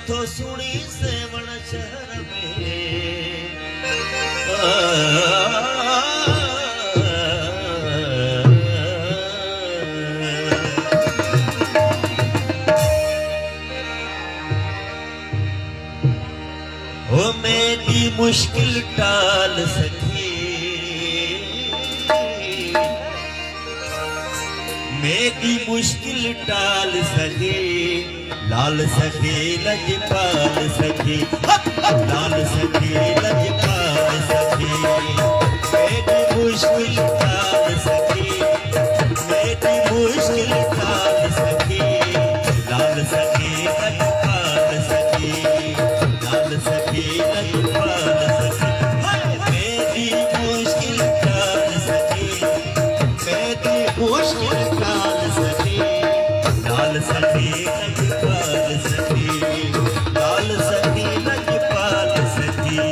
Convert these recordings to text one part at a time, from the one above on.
तो सुनी सेवण शहर में हो मेरी मुश्किल टाल सकी मेरी मुश्किल टाल सके लाल सके लजपाल सके लाल सके लजपाल सके मेरी मुश्किल टाल सके मेरी मुश्किल टाल सके लाल सके लजपाल सके लाल सके लजपाल सके मेरी मुश्किल टाल सके मेरी मुश्किल टाल सके लाल सके लजपाल सके लाल सके लजपाल सके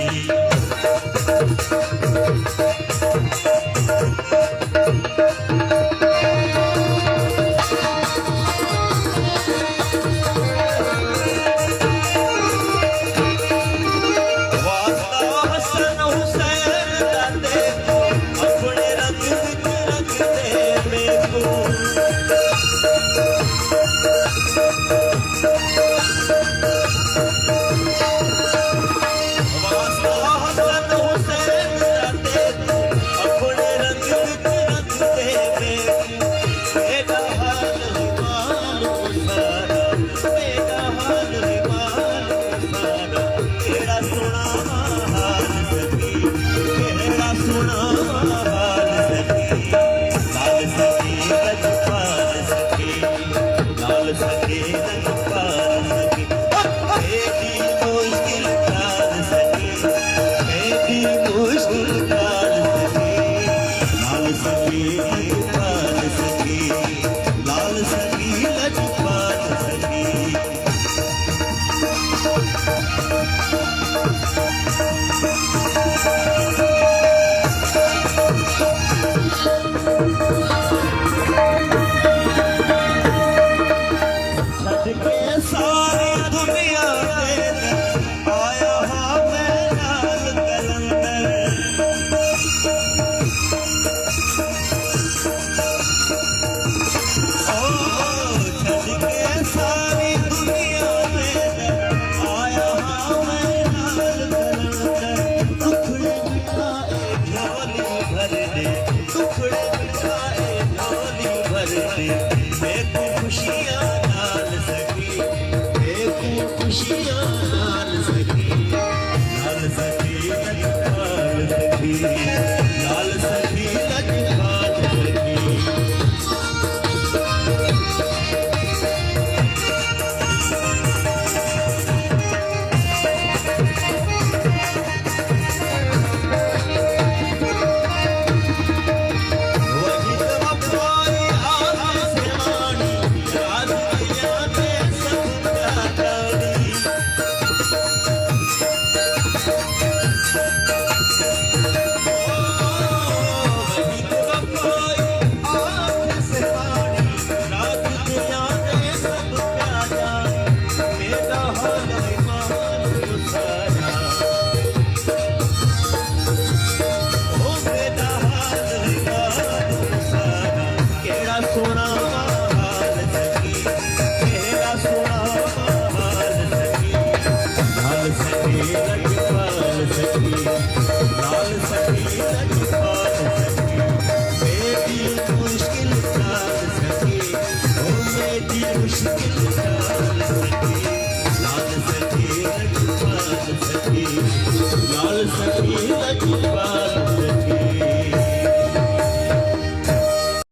टुकड़े बिठाए झोली भर दे